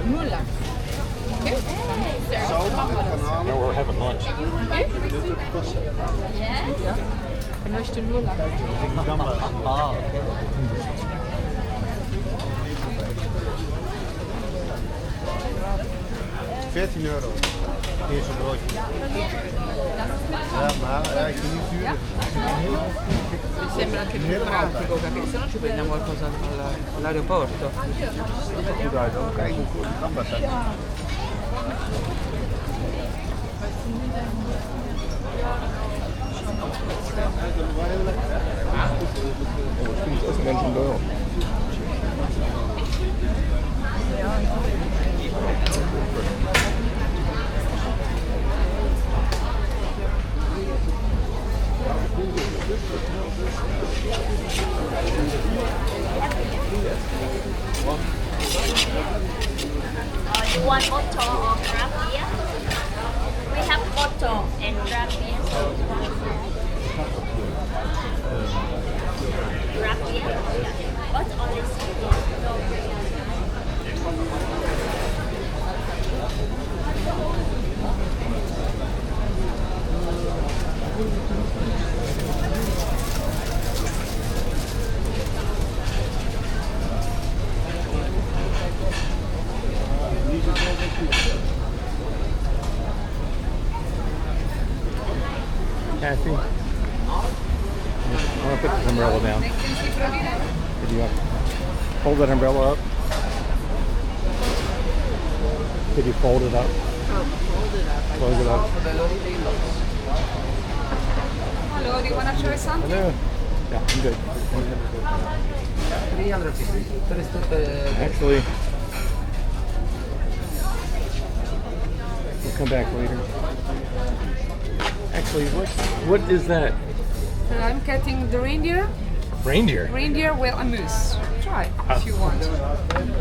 Moela. Okay. No, we're having lunch. Ja. Er möchte nur Lachs. Ah. 14 euro. Deze broodje. Ja, maar ik vind niet duur. Mi sembra anche più pratico perché se no ci prendiamo qualcosa all'aeroporto. Goed uit hoor. Kijk hoe goed kan dat zijn. Dat is mensen wel. You want bottle or craft beer? We have bottle and craft beer. Craft beer? What only Kathy, I want to put this umbrella down. Could you hold that umbrella up? Could you fold it up? Fold it up. Fold it up. Hello, do you want to try something? Hello. Yeah, I'm good. 350. Actually, we'll come back later. Actually, what is that? I'm cutting the reindeer. Reindeer? Reindeer with a moose. Try if you want.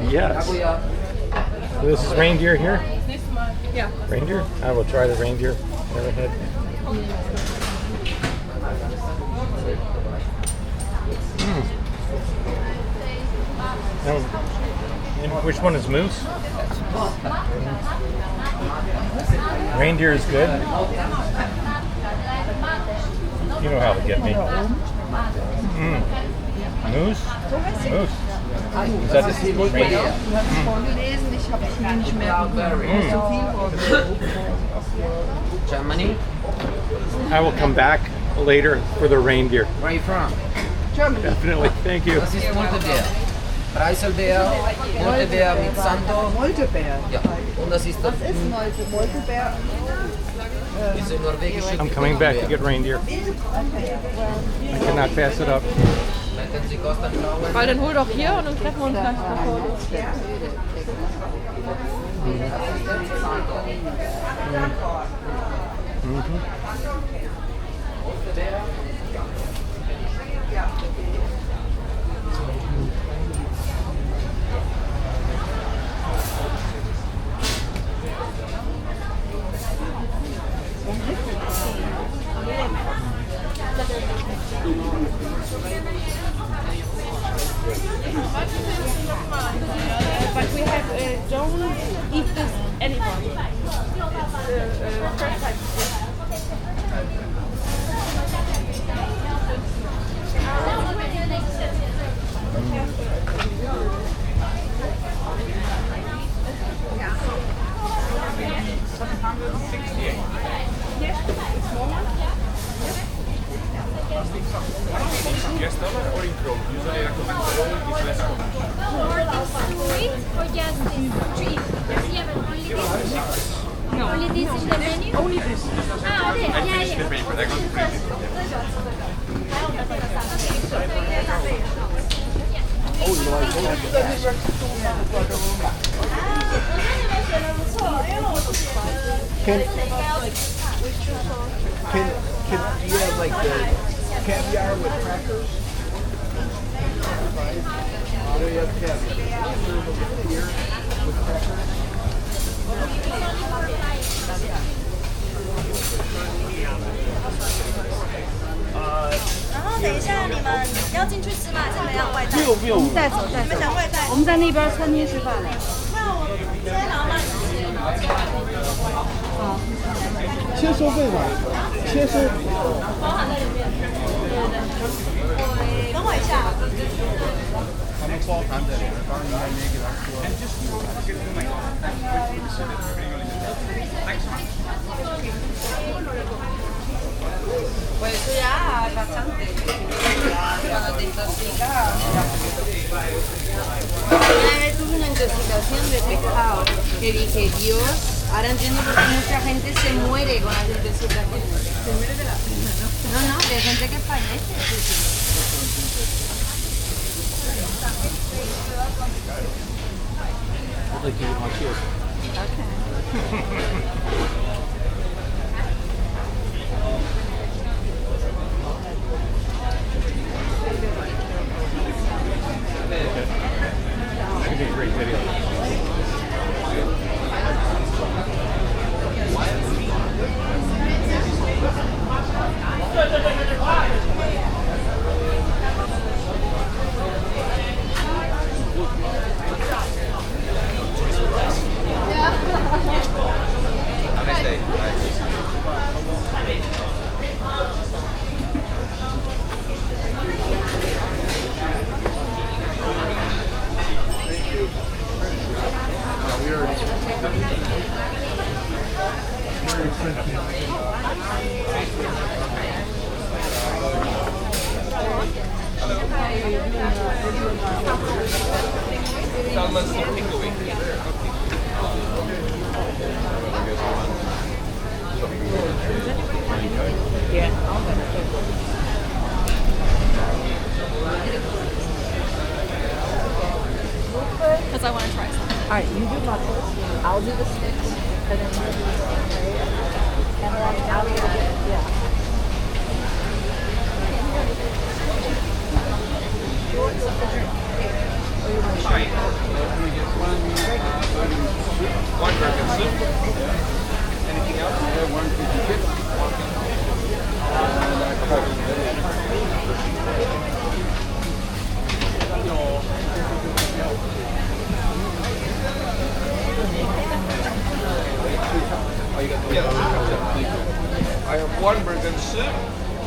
Yes. This is reindeer here? Yeah. Reindeer? I will try the reindeer. Arrowhead. And which one is moose? Reindeer is good. You know how to get me. Moose? Moose. Is that the reindeer? Germany? I will come back later for the reindeer. Where are you from? Definitely. Thank you. Das ist Moltebeer. Preiselbeer, Moltebeer mit Santo. Moltebeer. Ja, und das ist das. Was ist Molte? Moltebeer? Diese norwegische I'm coming back to get reindeer. I cannot pass it up. Sie kosten blaue. Weil dann hol doch hier und dann treffen wir uns gleich davor. But we have don't eat this anymore. First time. Yes, dollar or in krone. Usually I recommend krone is less common. sweet or just this? Three. Yeah, but only this. No. Only this in the menu? Only this. Ah, okay. I Yeah, finished the yeah. paper. I got to print it. Can you have like the caviar with crackers? There you have caviar. Here with crackers. 然后等一下你们要进去吃吗？还是没有外带？没有没有，带走带走。你们想外带？我们在那边餐厅吃饭呢。那签收费吧，签收。等我一下。他们包含在里面，当然应该没给他说。Pues eso ya es bastante. Cuando te intoxicas. Una vez tuve una intoxicación de pescado que dije, Dios, ahora entiendo por qué mucha gente se muere con las intoxicaciones. Se muere de la pena, ¿no? No, de gente que fallece. I'd like to eat my cheers. Should be a great video. Salmon takeaway. Because I want to try something. All right, you do mussels. I'll do the sticks. And then you do the and then I'll do it. Yeah. Hi. One Bergen soup. Anything else? One I have one Bergen soup,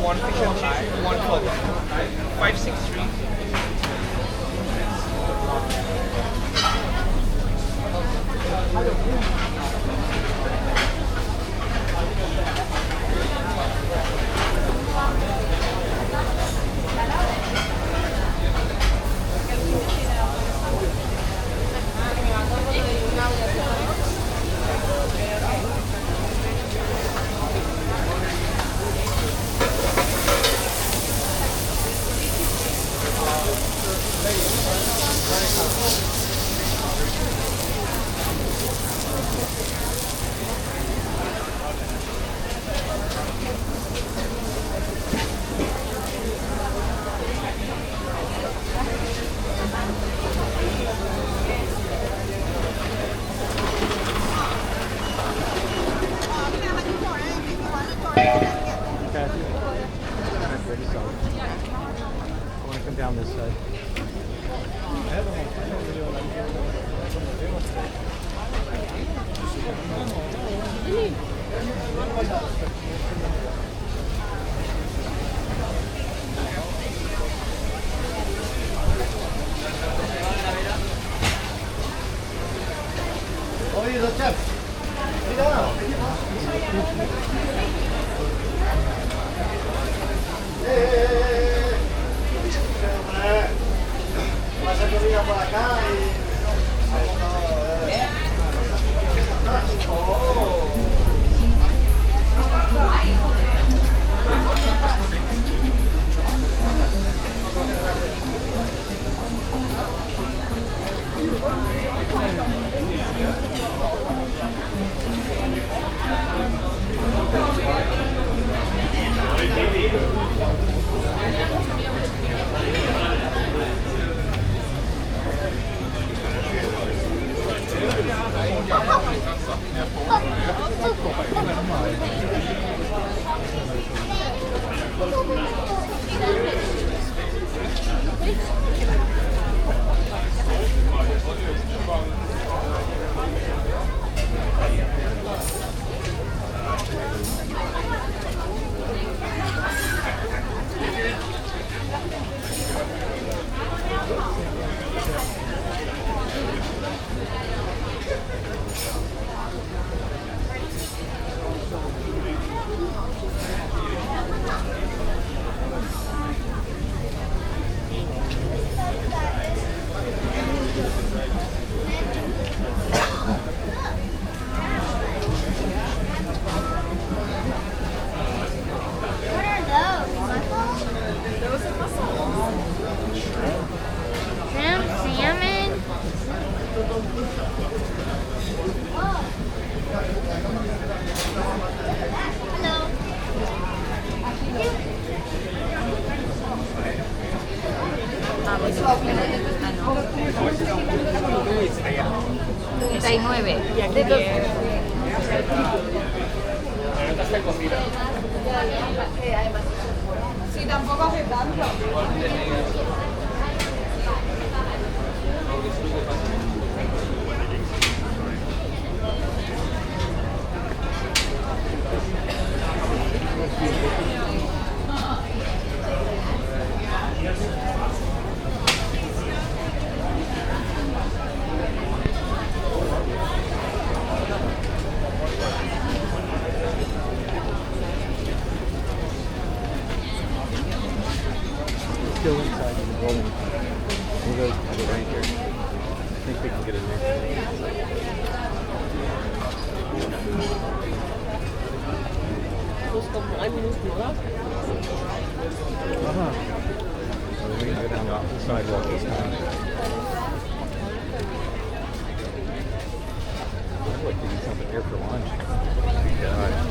one fish and chips, one coke. 563. Down this side. Oye, los chefs. Mira. Pasa tu vida por acá y... 39. Sí, tampoco hace tanto. Still inside the building. We'll go to the rank here. I think we can get in there. So we can go down the sidewalk this time. I'd like to get something here for lunch. God.